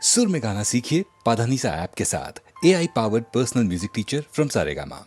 सुर में गाना सीखिए पाधानीसा ऐप के साथ। AI powered personal music teacher from Saregama.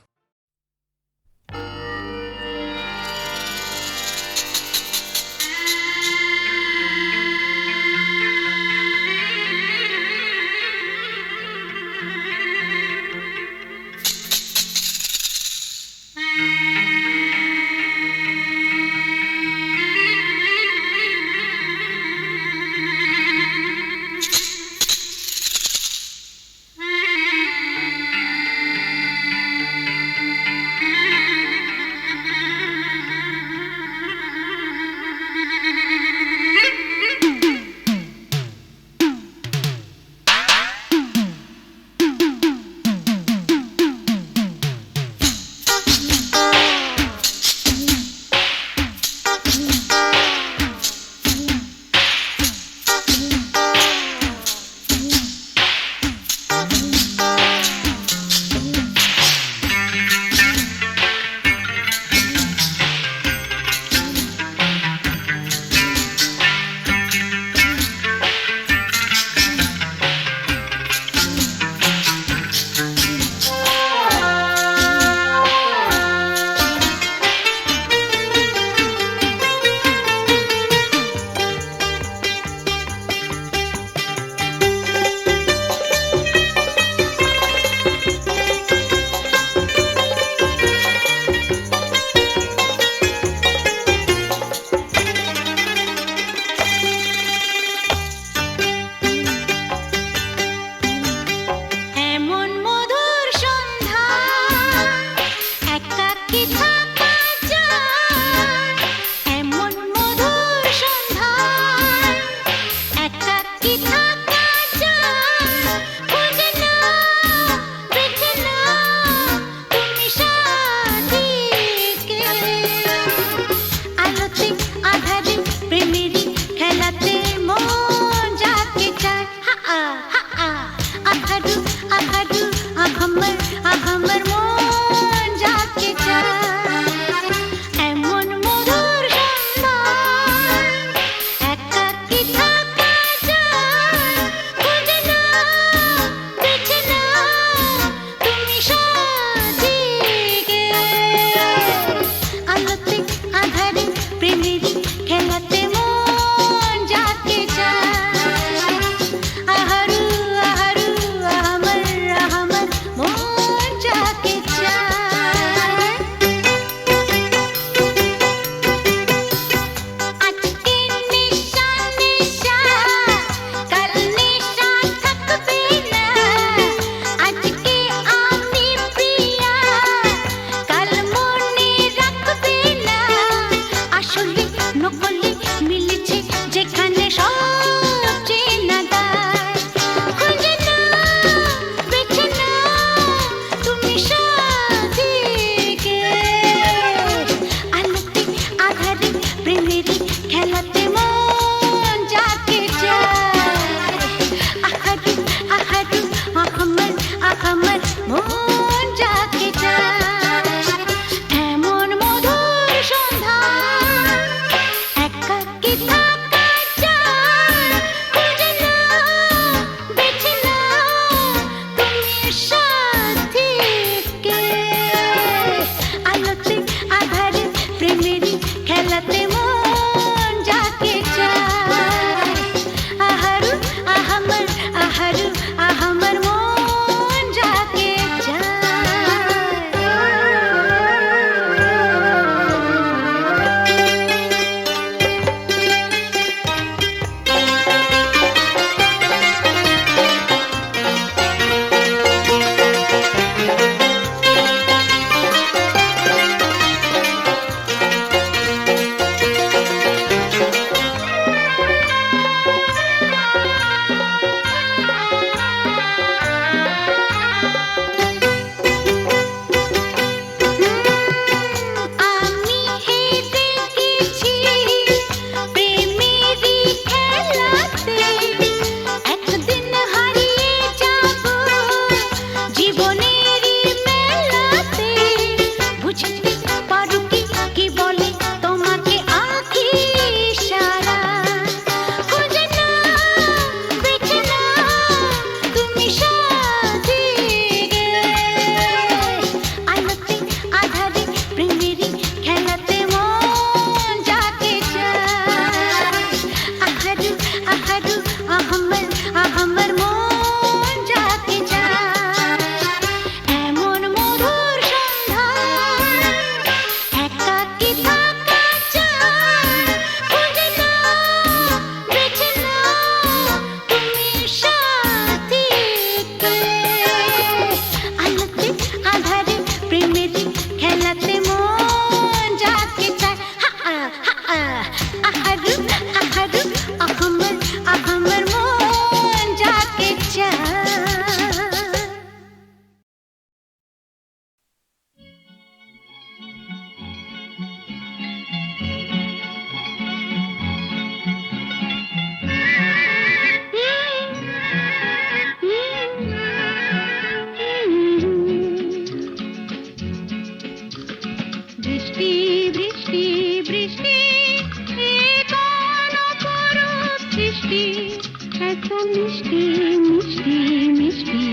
মিষ্টি মিষ্টি মিষ্টি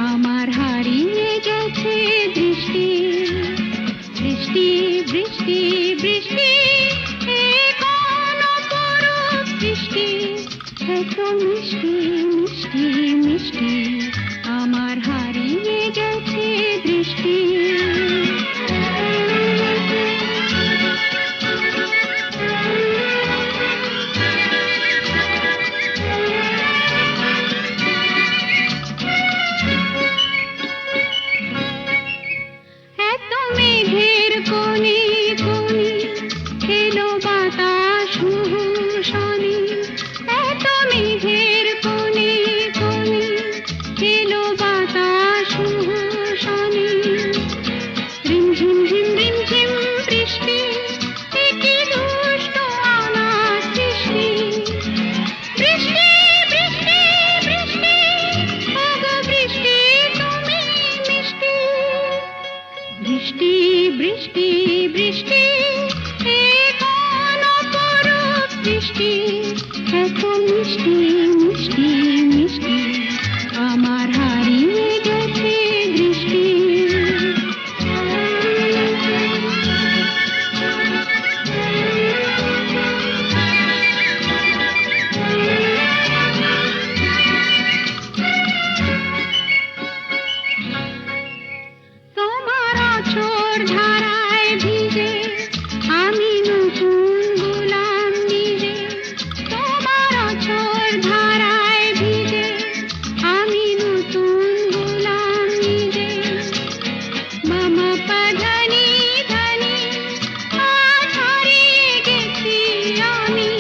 আমার হারিয়ে গেছে দৃষ্টি বৃষ্টি বৃষ্টি বৃষ্টি এ কোন অপরূপ বৃষ্টি এত মিষ্টি মিষ্টি মিষ্টি আমার হারিয়ে গেছে দৃষ্টি বৃষ্টি বৃষ্টি বৃষ্টি এ কোন অপরূপ বৃষ্টি এত মিষ্টি মিষ্টি মিষ্টি আমার হারিয়ে গেছে দৃষ্টি ধারায় ভিজে আমি নতুন গোলাম নিজে তোমার অঝোর ধারায় ভিজে আমি নতুন গোলাম নিজে মামা পাধানি ধানি আজ হারিয়ে গেছি আমি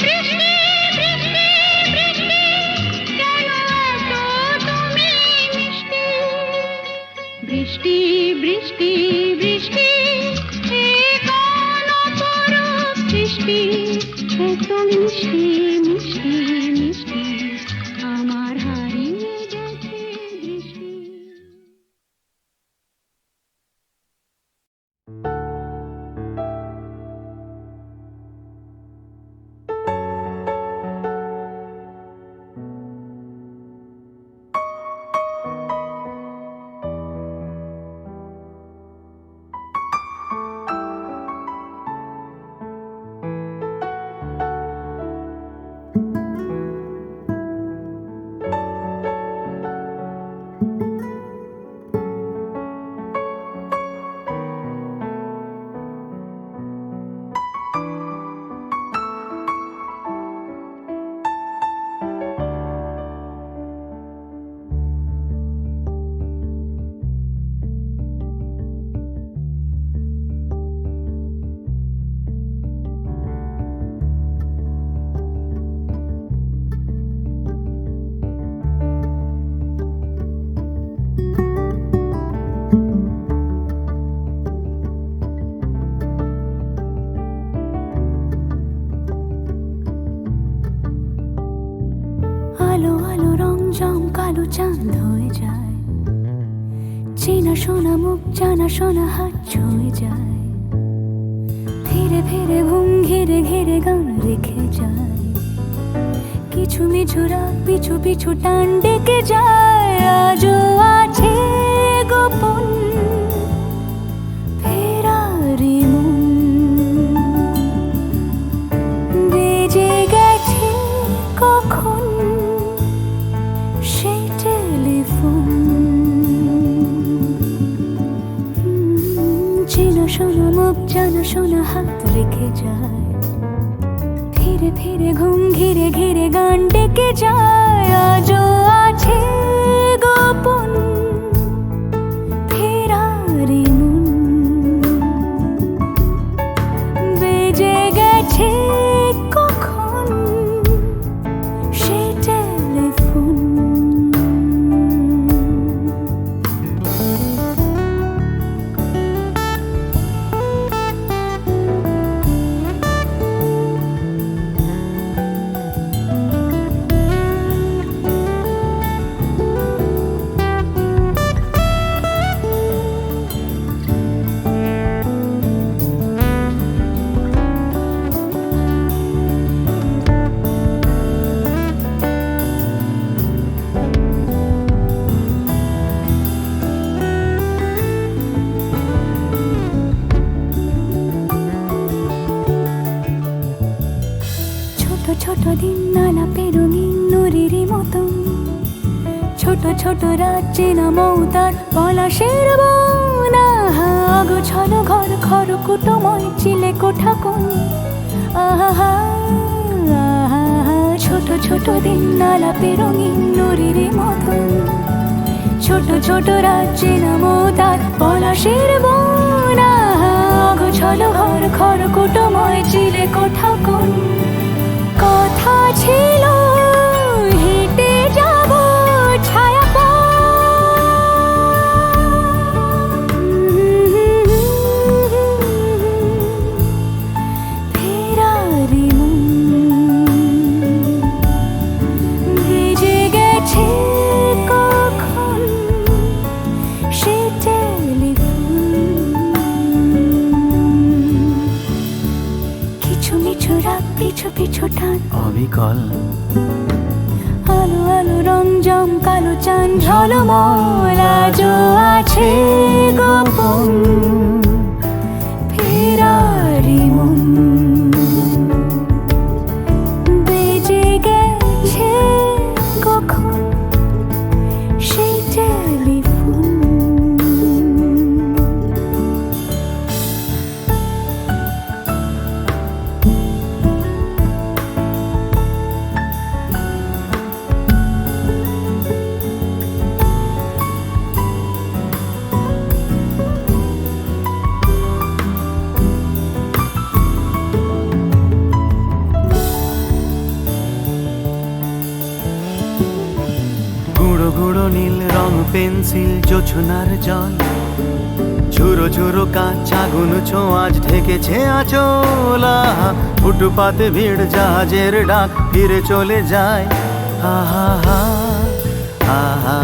বৃষ্টি বৃষ্টি বৃষ্টি কেন এত তুমি মিষ্টি বৃষ্টি বৃষ্টি বৃষ্টি এ কোন অপরূপ বৃষ্টি এত মিষ্টি মিষ্টি মিষ্টি আমার হারিয়ে গেছে দৃষ্টি আলো আলো রং জমকালো চাঁদ হয়ে যায় চেনা শোনা মুখ জানা শোনা হাত ছুঁয়ে যায় ধীরে ধীরে ঘুম ঘিরে ঘিরে গান রেখে যায় কিছু মিছু রাত পিছু পিছু টান ডেকে যায় আজও আছে গোপন ফেরারি মন বেজে গেছে কখন সেই টেলিফোন চেনা শোনা মুখ জানা শোনা হাত রেখে যায় ধীরে ধীরে ঘুম ঘিরে ঘিরে গান ডেকে যায় আজও আছে গোপন ফেরারি মন বেজে গেছে কখন সেই টেলিফোন ছোট ছোট রাজ্যে না মৌতার পলাশের বনা গোছানো ঘর খড়কুটোময় চিলে কোঠা কোন আহা আহা ছোট ছোট দিন আলাপে রঙিন নুরির মতন ছোট ছোট রাজ্যে না মৌতার পলাশের বনা গোছানো ঘর খড়কুটোময় চিলে কোঠা কোন কথা ছিল হেঁটে যাব ছায়া ফেরারি বেজে গেছে কখন সে টেলিফোন কিছু মিছু রাত পিছু পিছু টান অবিকল আলো আলো রং জম কালো চান ঝলমল আজও আছে গোপন ফেরারি মন বেজে গেছে কখন সেই টেলিফোন গুঁড়ো গুঁড়ো নীল রং পেন্সিল জোছনার জল ঝুরো ঝুরো কাঁচ আগুন ছোঁয়াজ ঢেকেছে আচলা ফুটপাতে ভিড় জাহাজের ডাক ফিরে চলে যায় আহা হা আহা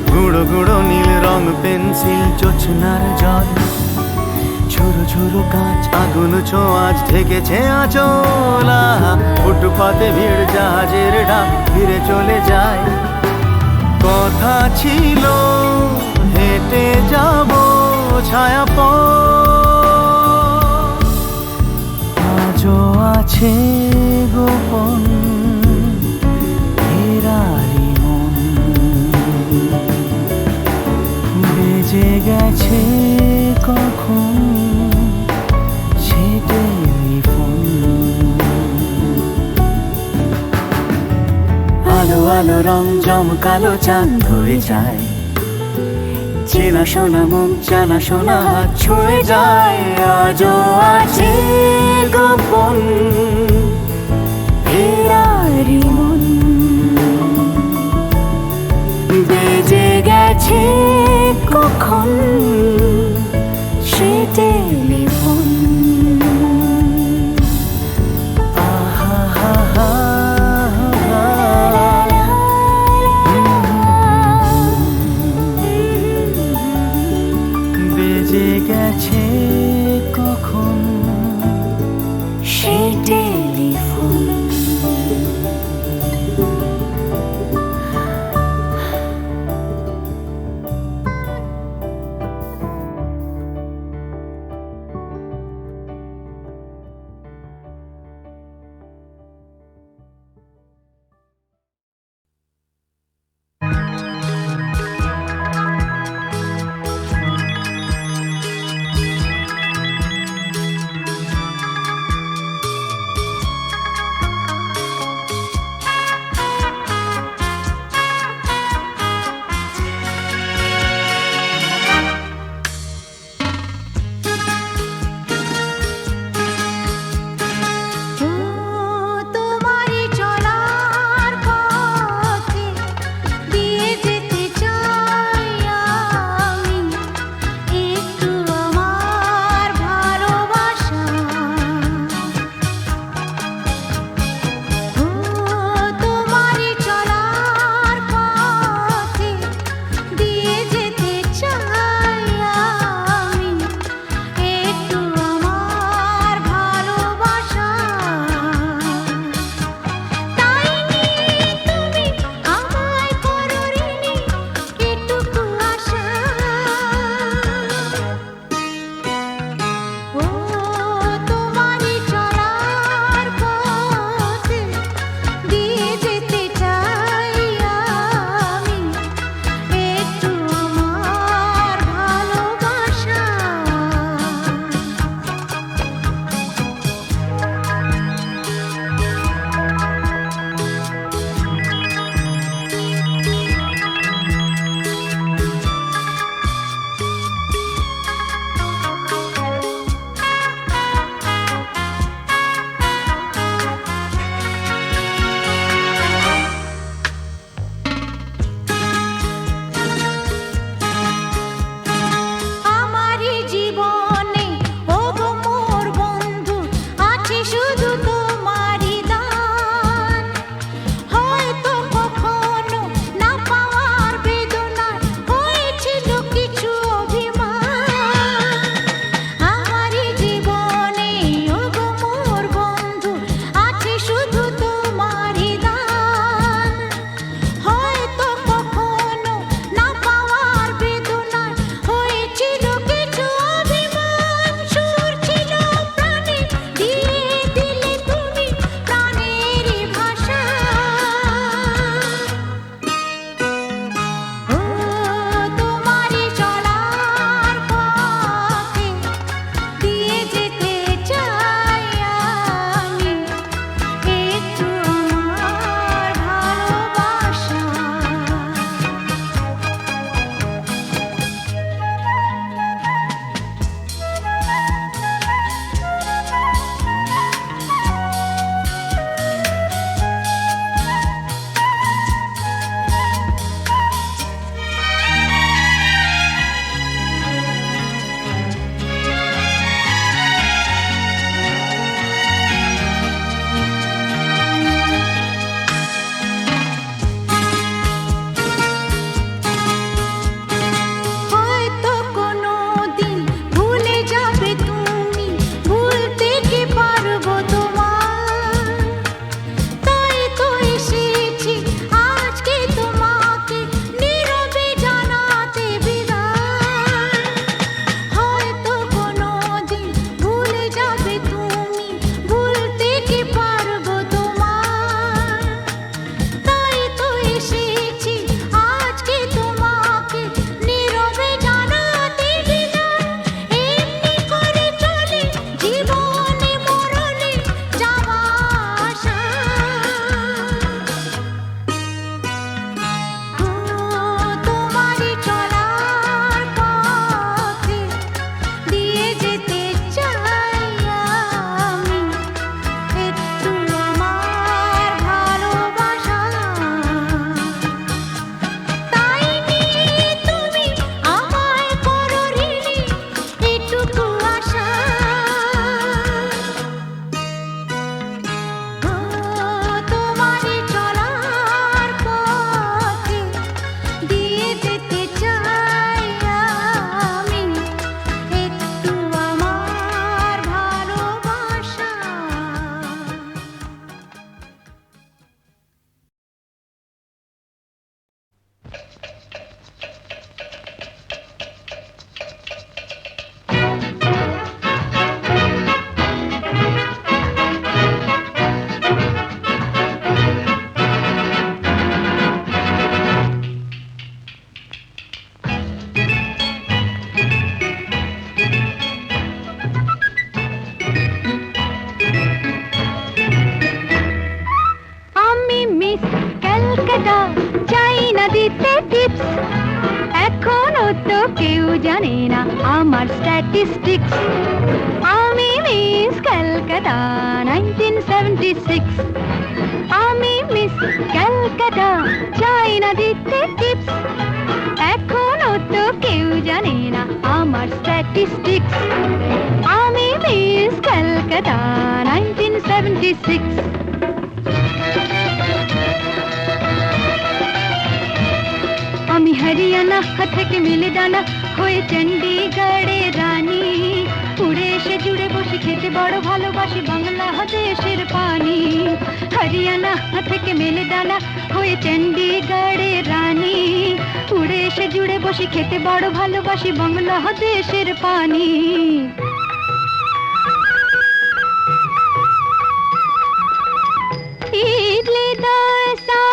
গুঁড়ো গুঁড়ো নীল রং পেন্সিল জোছনার জল ঝুরো ঝুরো কাঁচ আগুন ছোঁয়াজ ঢেকেছে আচলা ফুটপাতে ভিড় জাহাজের ডাক ফিরে চলে যায় কথা ছিল হেঁটে যাব ছায়া আজও আছে গোপন ফেরারি মন বেজে গেছে কখন সে টেলিফোন আলো আলো রং জমকালো চাঁদ হয়ে যায় চেনা শোনা মুখ জানা শোনা হাত ছুঁয়ে যায় আজও আছে গোপন ফেরারি মন বেজে গেছে কখন সে টেলিফোন আহা হা হা বেজে গেছে কখন সে টেলিফোন ক্যালকাটা, চাই না দিতে টিপস, এখনো তো কেউ জানে না আমার স্ট্যাটিস্টিক্স। আমি মিস ক্যালকাটা 1976, আমি মিস ক্যালকাটা, চাই না দিতে টিপস, এখনো তো কেউ জানে না আমার স্ট্যাটিস্টিক্স। আমি মিস ক্যালকাটা 1976। আমি হরিয়ানা থেকে মিলে ডানা হয়ে চণ্ডীগড়ের রানী, উড়ে এসে জুড়ে বসে খেতে বড় ভালোবাসি বাংলাদেশের পানি। হরিয়ানা থেকে মেলে ডানা হয়ে চণ্ডীগড়ের রানী, উড়ে এসে জুড়ে বসে খেতে বড় ভালোবাসি বাংলাদেশের পানি। ইডলি দোসা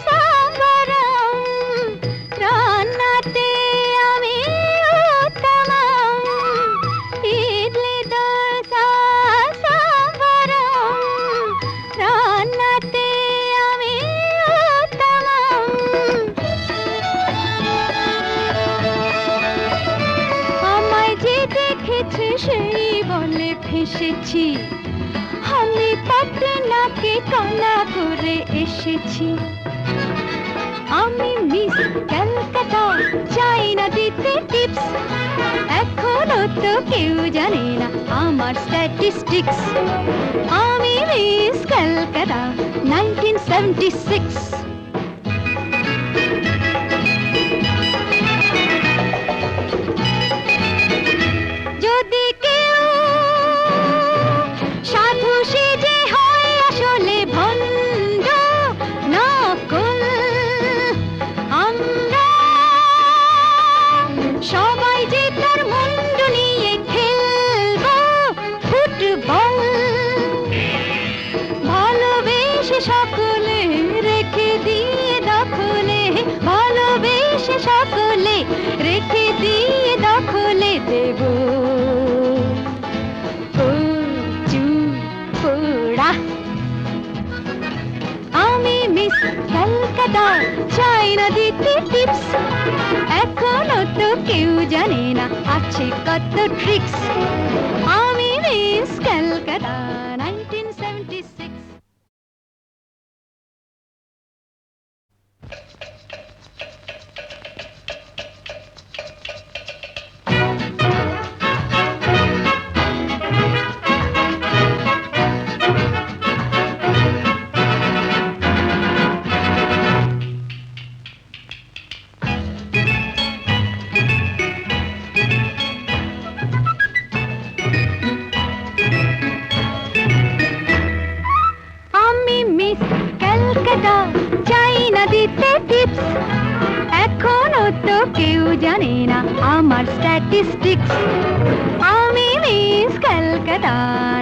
সাম্বারম, রান্নাতে আমি উত্তমম। ইডলি দোসা সাম্বারম, রান্নাতে আমি উত্তমম। আমায় যে দেখেছে সেই বলে ফেসেছি, আমি পাটনাকে কানা করে এসেছি। আমি মিস ক্যালকাটা, চাই না দিতে টিপস, এখনো তো কেউ জানে না আমার স্ট্যাটিস্টিক্স। আমি মিস ক্যালকাটা 1976। যদি কেউ সাধু সেজে হয় আসলে ভণ্ড নকল, আমরা সবাই যে তার মুন্ড নিয়ে খেলবো ফুটবল। ভালোবেসে সকলে রেখে দিয়ে দখলে, ভালোবেসে সকলে রেখে দিয়ে দখলে দেব পোড়া। আমি মিস ক্যালকাটা, চাই না দিতে টিপস, এখনো তো কেউ জানে না আছে কত ট্রিক্স। আমি মিস ক্যালকাটা 1976। চাই না দিতে টিপস, এখনো তো কেউ জানে না আমার স্ট্যাটিস্টিক্স। আমি মিস ক্যালকাটা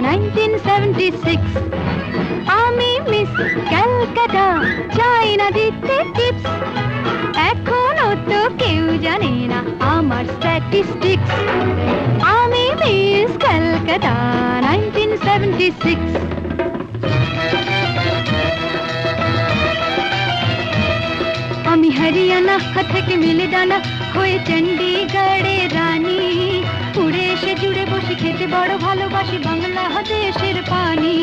1976, আমি মিস ক্যালকাটা, চাই না দিতে টিপস, এখনো তো কেউ জানে না আমার স্ট্যাটিস্টিক্স। আমি মিস ক্যালকাটা 1976। আমি হরিয়ানা থেকে মিলে ডানা হয়ে চণ্ডীগড়ের রানী, উড়ে এসে জুড়ে বসে খেতে বড় ভালোবাসি বাংলাদেশের পানি।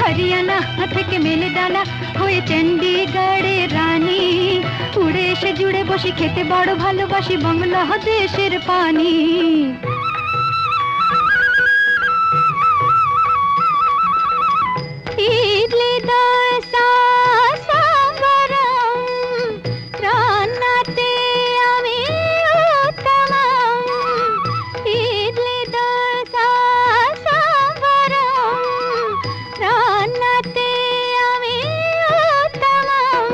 হরিয়ানা থেকে মেলে ডানা হয়ে চণ্ডীগড়ের রানী, উড়ে এসে জুড়ে বসে খেতে বড় ভালোবাসি বাংলাদেশের পানি। ইডলি দোসা সাম্বারম, রান্নাতে আমি উত্তমম। ইডলি দোসা সাম্বারম, রান্নাতে আমি উত্তমম।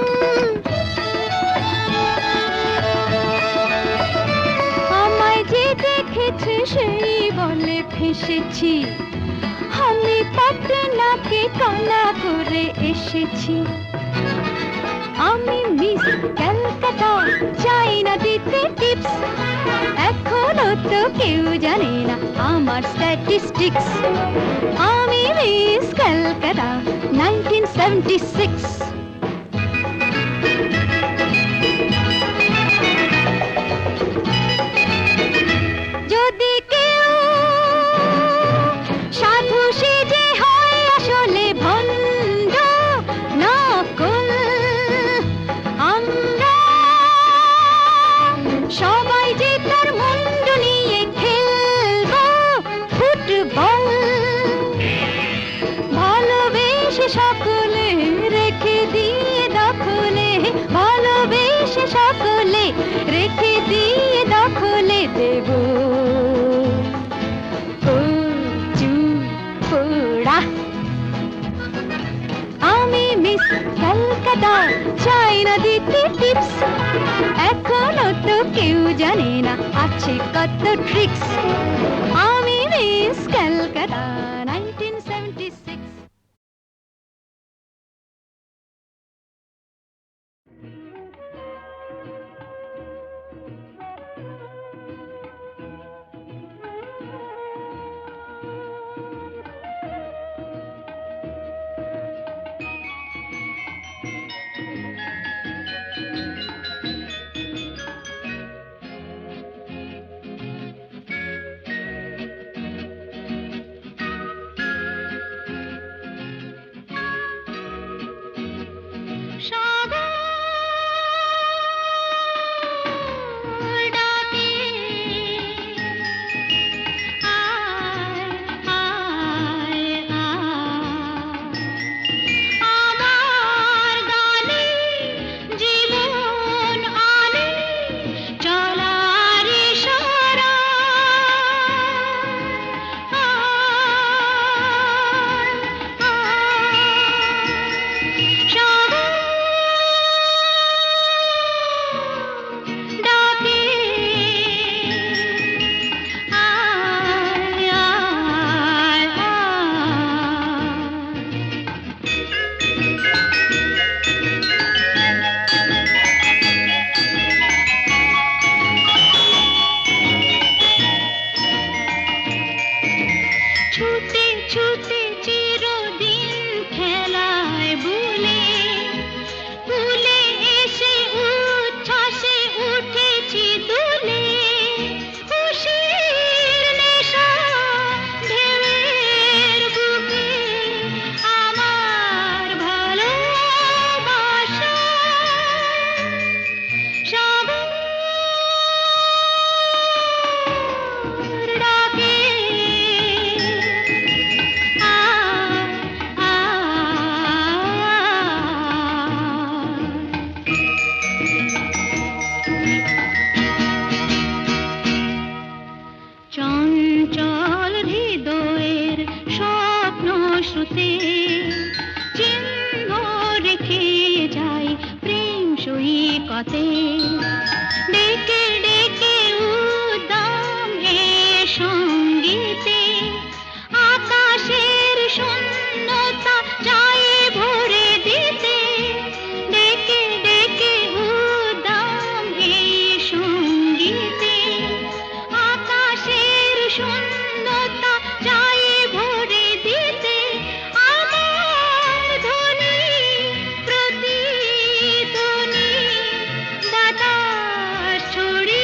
আমায় যে দেখেছে সেই বলে ফেসেছি, আমি পাটনাকে কানা করে এসেছি। আমি মিস ক্যালকাটা, চাই না দিতে টিপস, এখনো তো কেউ জানে না আমার স্ট্যাটিস্টিক্স। আমি মিস ক্যালকাটা 1976। আছে কত ট্রিক্স আমি মিস ক্যালকাটা 1976 ছুটে ছুটে চিরদিন খেলায় ভুলে ভুলে এসে উচ্ছ্বাসে উঠেছি দুলে খুশির নেশা ঢেউয়ের বুকে আমার ভালোবাসা সাগর ডাকে চঞ্চল হৃদয়ের স্বপ্ন শ্রুতে চিহ্ন রেখে যাই প্রেম সৈকতে ডেকে ডেকে উদ্দাম এ সঙ্গীতে আকাশের শূন্যতা যায় ভরে দিতে ডেকে ডেকে উদ্দাম এ সঙ্গীতে আকাশের শূন্যতা যায় ভরে দিতে আমার ধ্বনি প্রতিধ্বনি বাতাস ছড়িয়ে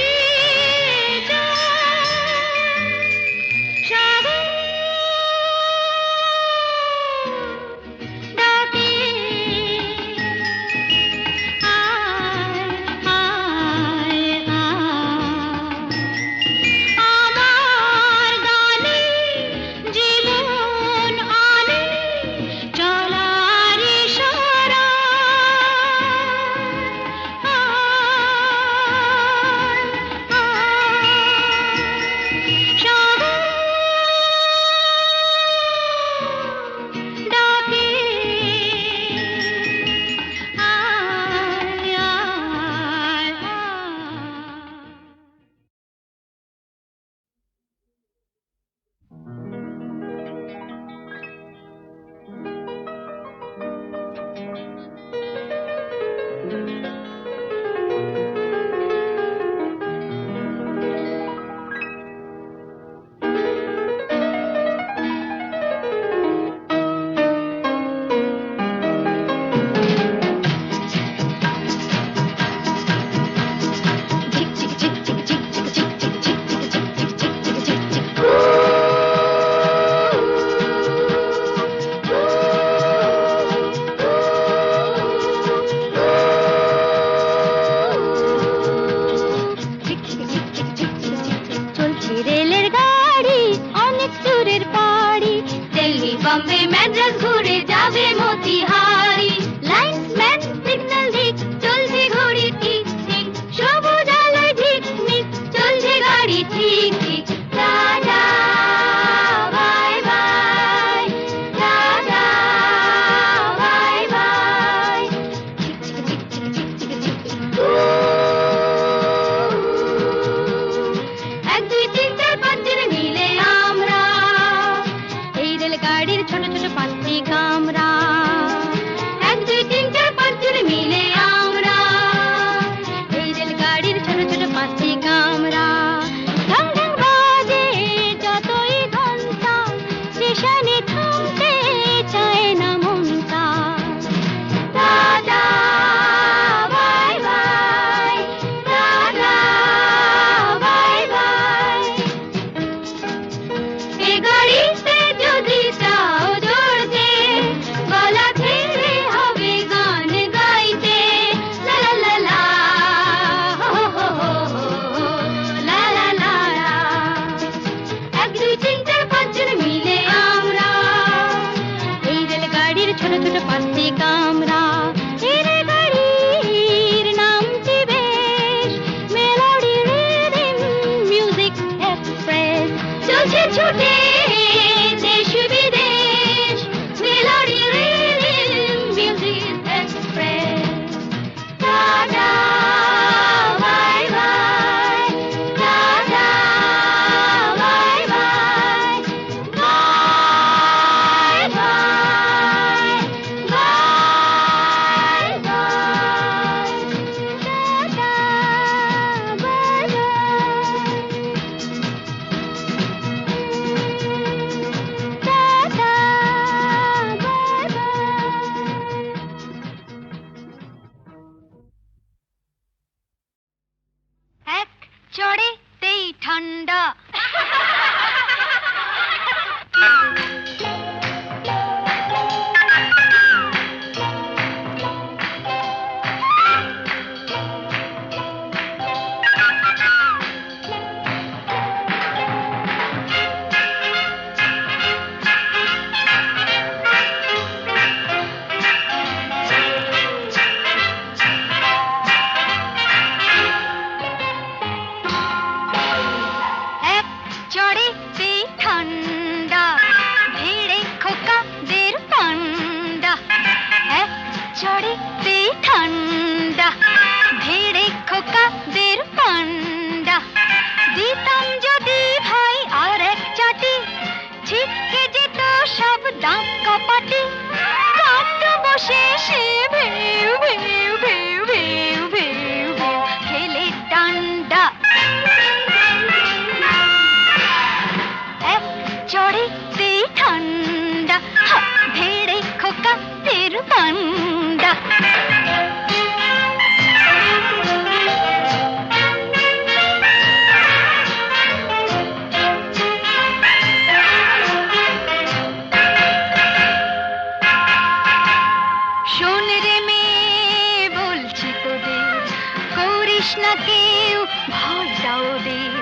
করিস না কেউ ভয়টা ওদের,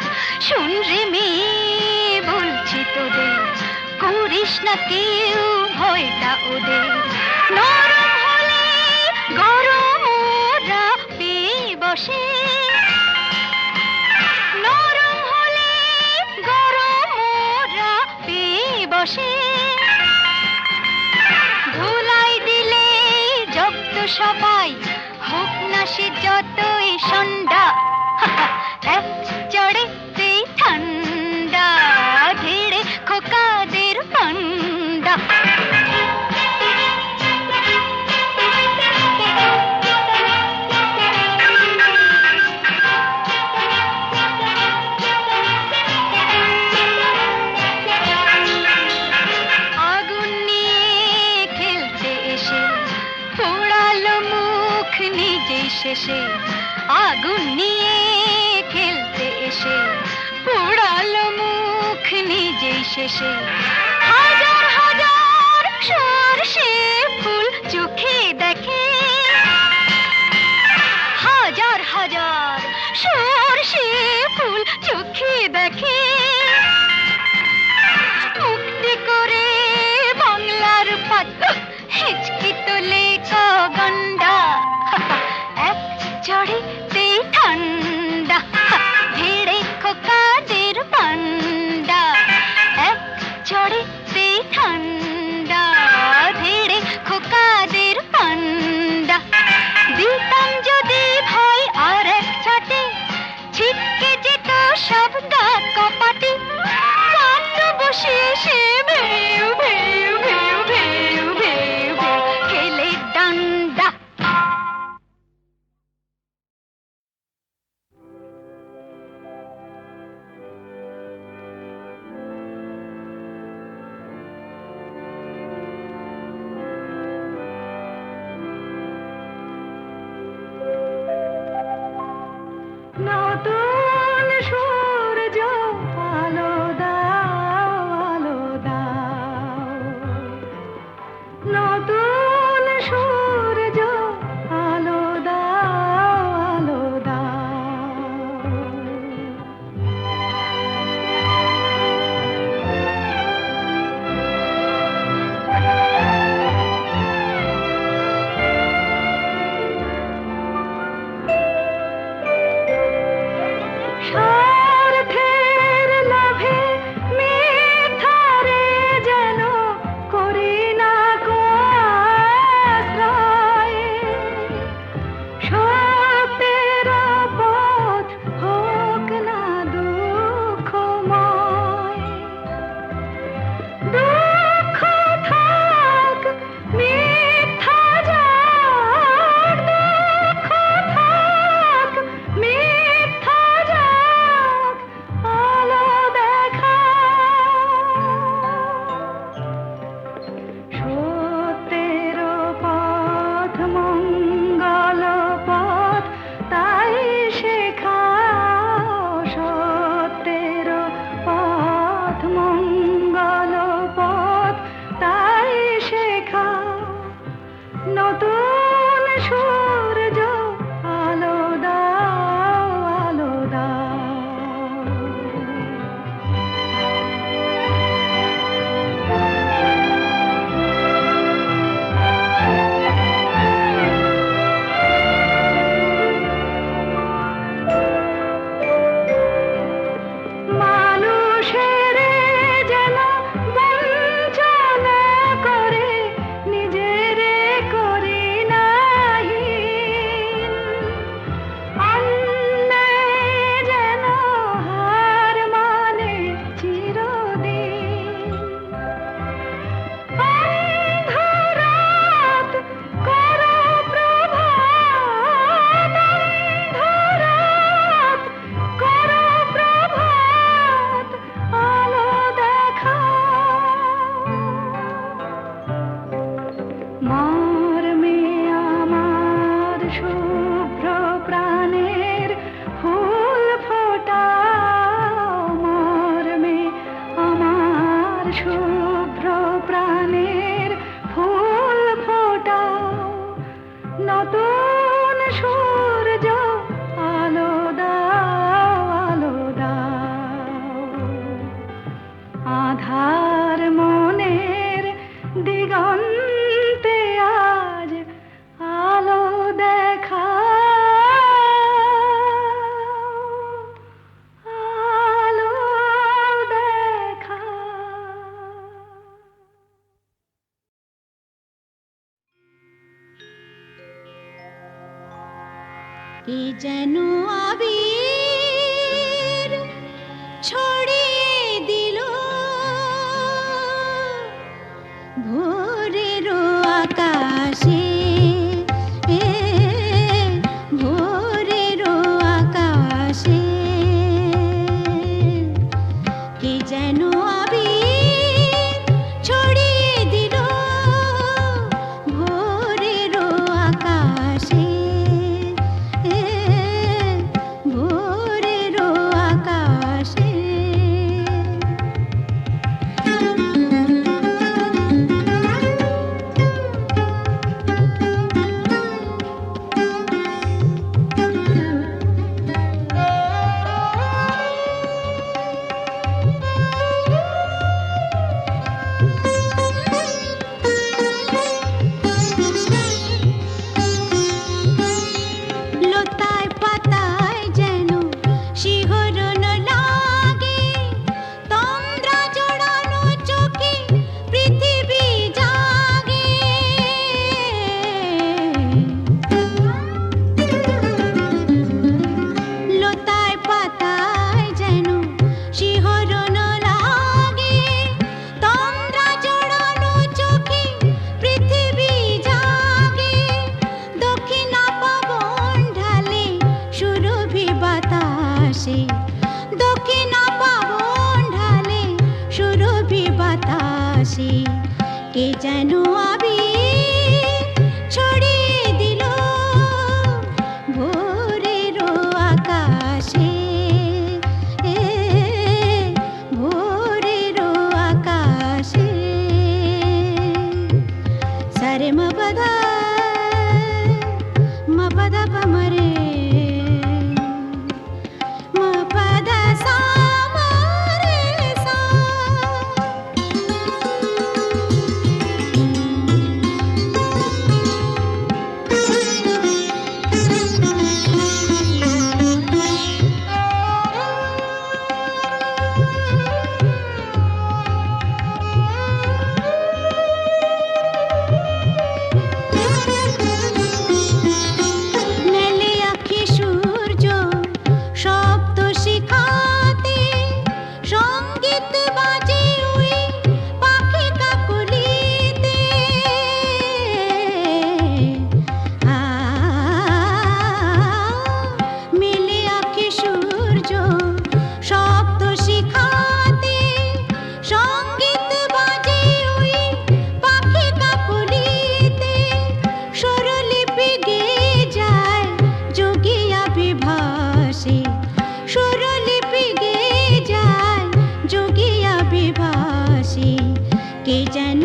শুন রে মেয়ে বলছি তোদের, করিস না কেউ ভয়টা ওদের। নরম হলে গরম ওরা পেয়ে বসে, নরম হলে গরম ওরা পেয়ে বসে। ধুলাই দিলে জব্দ সবাই, হোক না সে যতই সন্ধ্যা, এক চড়েতেই ঠান্ডা ধীরে খোকাদের পান্ডা। আগুন নিয়ে খেলতে এসে পোড়ালো মুখ নিজেই শেষে, আগুন নিয়ে খেলতে এসে পোড়ালো মুখ নিজেই শেষে। হাজার হাজার সরষে ফুল চোখে দেখে, হাজার হাজার সরষে ফুল চোখে দেখে। মুক্তি করে বাংলার পাত হিচকি তোলে গন্ডা, এক চড়েতে ঠান্ডা ভিড়ে খোকাদের পান্ডা, এক চড়েতে ঠান্ডা ভিড়ে খোকাদের পান্ডা। দিতাম যদি ভয় আর এক ছাটে, ছিটকে যেত সব গা কপাটে, কান্দ বসে সে ভেউ ভেউ ভেউ ভেউ ভেউ ভেউ খেলে ডান্ডা। যেন আবির ছড়িয়ে দিল ভোরের আকাশে, ভোরের আকাশে কে যেন আবির ছড়িয়ে দিল ভোরের আকাশে, ভোরের আকাশে। লতায় পাতায় যেন শিহরণ লাগে, তন্দ্রা জড়ানো চোখে পৃথিবী জাগে। লতায় পাতায় যেন শিহরণ লাগে, তন্দ্রা জড়ানো চোখে পৃথিবী জাগে। দক্ষিণা পবন ঢালে সুরভি বাতাসে, দক্ষিণা পবন ঢালে সুরভি বাতাসে কে যেন আবির ছড়িয়ে দিল ভোরের আকাশে, ভোরের আকাশে। সারে মপদা মপদা পমরে মপদা সা মরে সা। মেলে আঁখি সূর্য শব্দ শিখাতে, সঙ্গীত বাজে ওই পাখি কাকলিতে। মেলে আঁখি সূর্য শব্দ শিখাতে, সঙ্গীত বাজে ওই পাখি কাকলিতে। স্বরলিপি গেয়ে যায় যোগিয়া বিভাসে, স্বরলিপি গেয়ে যায় যোগিয়া বিভাসে কে যেন